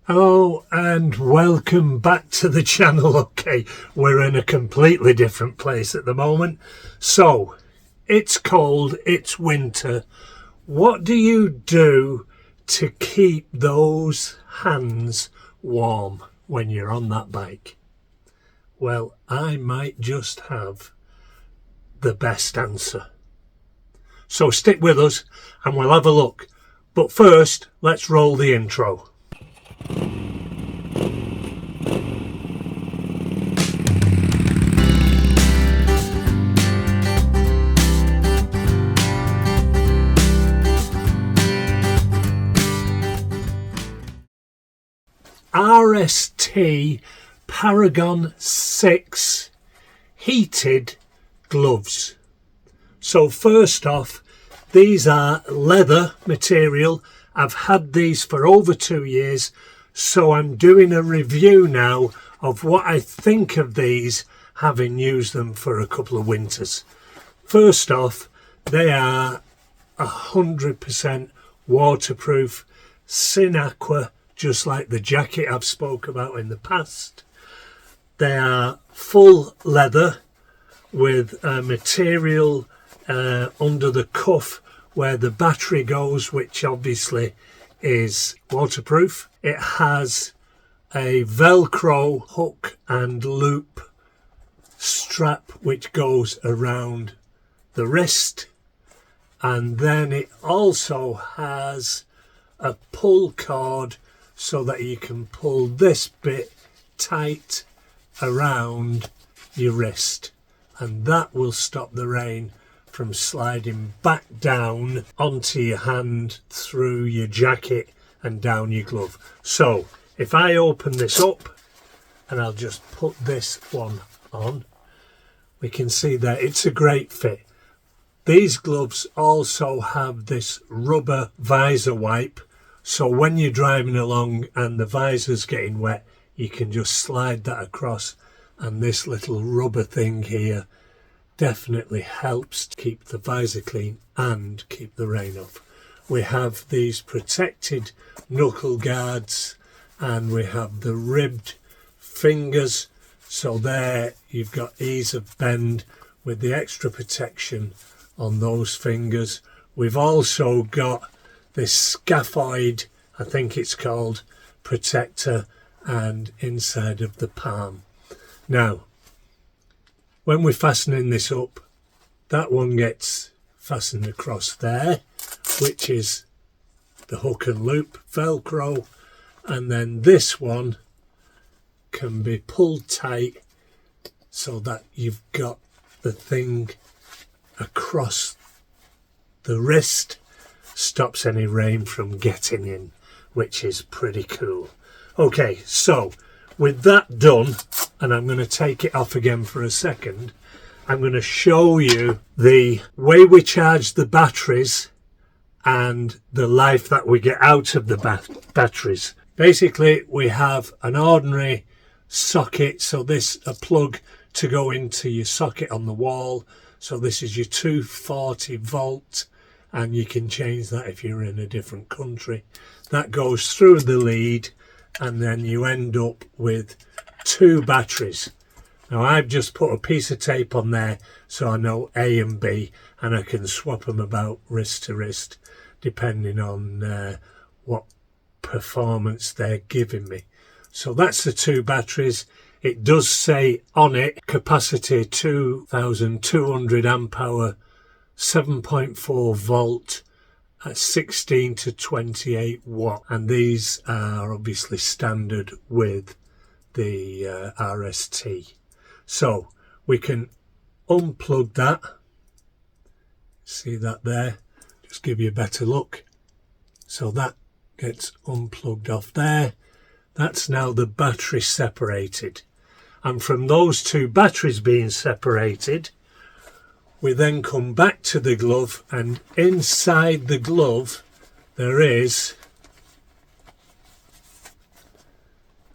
Hello and welcome back to the channel. Okay, we're in a completely different place at the moment. So, it's cold, it's winter. What do you do to keep those hands warm when you're on that bike? Well, I might just have the best answer. So stick with us and we'll have a look. But first, let's roll the intro. RST Paragon 6 heated gloves. So first off, these are leather material. I've had these for over 2 years, so I'm doing a review now of what I think of these, having used them for a couple of winters. First off, they are 100% waterproof, Sin Aqua, just like the jacket I've spoke about in the past. They are full leather with a material under the cuff where the battery goes, which obviously is waterproof. It has a Velcro hook and loop strap which goes around the wrist, and then it also has a pull cord so that you can pull this bit tight around your wrist, and that will stop the rain from sliding back down onto your hand through your jacket and down your glove. So if I open this up and I'll just put this one on, we can see that it's a great fit. These gloves also have this rubber visor wipe, so when you're driving along and the visor's getting wet, you can just slide that across, and this little rubber thing here definitely helps to keep the visor clean and keep the rain off. We have these protected knuckle guards and we have the ribbed fingers, so there you've got ease of bend with the extra protection on those fingers. We've also got this scaphoid, I think it's called, protector and inside of the palm. Now, when we're fastening this up, that one gets fastened across there, which is the hook and loop Velcro, and then this one can be pulled tight so that you've got the thing across the wrist, stops any rain from getting in, which is pretty cool. Okay, so with that done, and I'm going to take it off again for a second, I'm going to show you the way we charge the batteries and the life that we get out of the batteries. Basically, we have an ordinary socket, so this a plug to go into your socket on the wall. So this is your 240 volt, and you can change that if you're in a different country. That goes through the lead, and then you end up with 2 batteries. Now I've just put a piece of tape on there so I know A and B, and I can swap them about wrist to wrist depending on what performance they're giving me. So that's the 2 batteries. It does say on it capacity 2200 amp hour, 7.4 volt at 16 to 28 watt, and these are obviously standard with the RST. So we can unplug that, see that there, just give you a better look. So that gets unplugged off there. That's now the battery separated, and from those 2 batteries being separated, we then come back to the glove, and inside the glove there is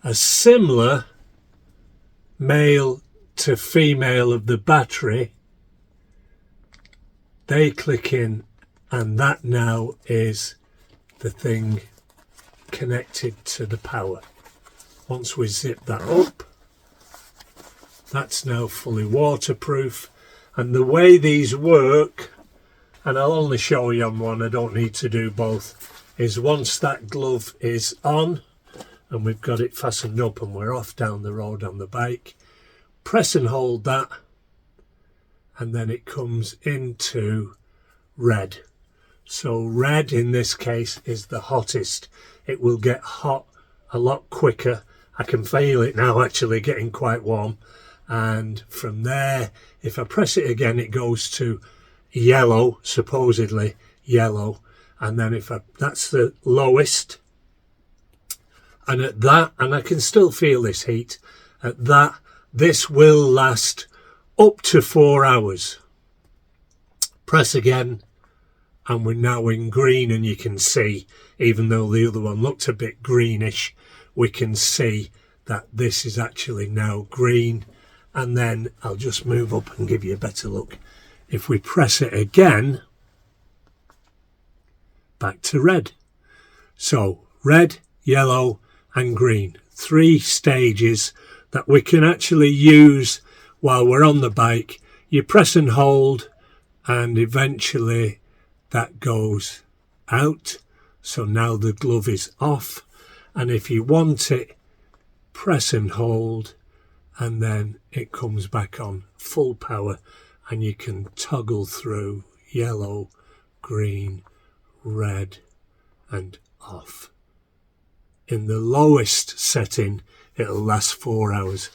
a similar male to female of the battery. They click in, and that now is the thing connected to the power. Once we zip that up, that's now fully waterproof. And the way these work, and I'll only show you on one, I don't need to do both, is once that glove is on and we've got it fastened up and we're off down the road on the bike, press and hold that, and then it comes into red. So red in this case is the hottest. It will get hot a lot quicker. I can feel it now actually getting quite warm. And from there, if I press it again, it goes to yellow, supposedly yellow. And then that's the lowest. And at that, and I can still feel this heat, at that, this will last up to 4 hours. Press again, and we're now in green, and you can see, even though the other one looked a bit greenish, we can see that this is actually now green. And then I'll just move up and give you a better look. If we press it again, back to red. So red, yellow and green. 3 stages that we can actually use while we're on the bike. You press and hold and eventually that goes out. So now the glove is off. And if you want it, press and hold, and then it comes back on full power and you can toggle through yellow, green, red and off. In the lowest setting, it'll last 4 hours.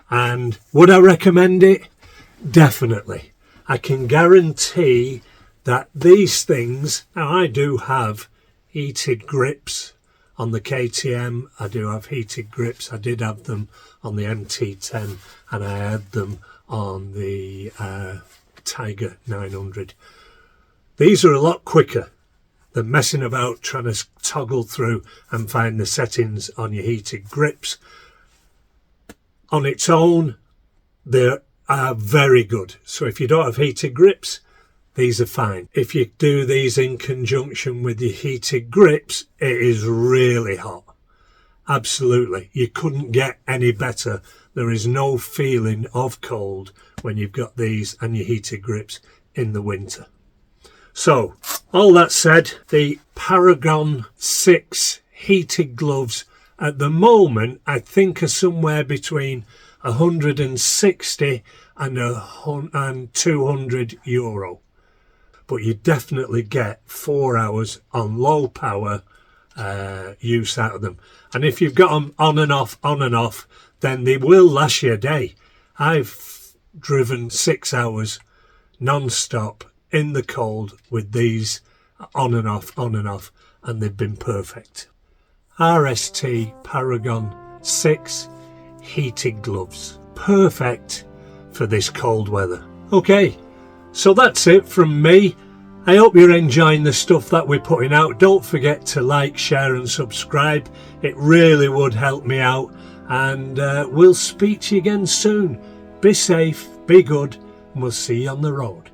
And would I recommend it? Definitely. I can guarantee that these things, now I do have heated grips on the KTM, I do have heated grips. I did have them on the MT10 and I had them on the Tiger 900. These are a lot quicker than messing about trying to toggle through and find the settings on your heated grips. On its own, they are very good. So if you don't have heated grips, these are fine. If you do these in conjunction with your heated grips, it is really hot. Absolutely. You couldn't get any better. There is no feeling of cold when you've got these and your heated grips in the winter. So, all that said, the Paragon 6 heated gloves at the moment, I think are somewhere between 160 and 200 euro. But you definitely get 4 hours on low power use out of them. And if you've got them on and off, then they will last you a day. I've driven 6 hours non-stop in the cold with these on and off, and they've been perfect. RST Paragon 6 heated gloves. Perfect for this cold weather. Okay. So that's it from me. I hope you're enjoying the stuff that we're putting out. Don't forget to like, share and subscribe. It really would help me out. And we'll speak to you again soon. Be safe, be good, and we'll see you on the road.